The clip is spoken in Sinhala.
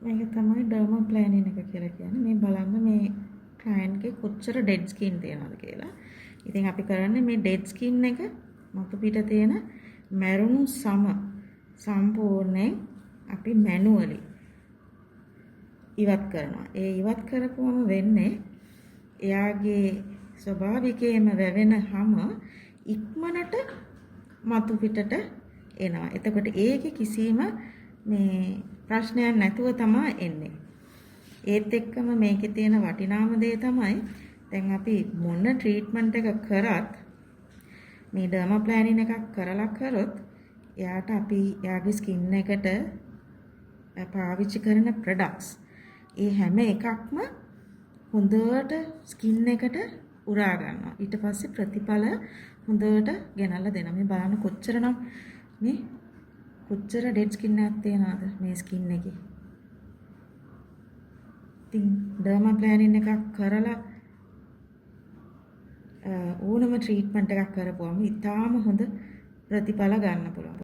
මේක තමයි ඩර්මා ප්ලෑනින් එක කියලා කියන්නේ. මේ බලන්න මේ ක්ලයන්ට් ගේ කොච්චර ඩෙඩ් ස්කින් තියෙනවද කියලා. ඉතින් අපි කරන්නේ මේ ඩෙඩ් ස්කින් එක මතු පිට තියෙන මැරුණු සම සම්පූර්ණයෙන් අපි මැනුවලි ඉවත් කරනවා. ඒ ඉවත් කරපුවම වෙන්නේ එයාගේ ස්වභාවිකයෙන්ම වැවෙන හැම ඉක්මනට මතු පිටට එනවා. එතකොට ඒකේ කිසිම මේ ප්‍රශ්නයක් නැතුව තමයි එන්නේ. ඒත් එක්කම මේකේ තියෙන වටිනාම දේ තමයි දැන් අපි මොන ට්‍රීට්මන්ට් එක කරත් මේ ඩර්මා ප්ලෑනින් එකක් කරලා කරොත් එයාට අපි එයාගේ ස්කින් එකට පාවිච්චි කරන ප්‍රොඩක්ට්ස් ඒ හැම එකක්ම හොඳට ස්කින් එකට උරා ගන්නවා. ඊට පස්සේ ප්‍රතිඵල හොඳට ගෙනල්ලා දෙනවා. මේ බලන්න කොච්චරනම් මේ කොච්චර ඩෙඩ් ස්කින් එකක් තියනවද මේ ස්කින් එකේ. ඉතින් ඩර්මා ප්ලෑනින් එකක් කරලා ඕනම ට්‍රීට්මන්ට් එකක් කරපුවම ඉතාලම හොඳ ප්‍රතිඵල ගන්න පුළුවන්.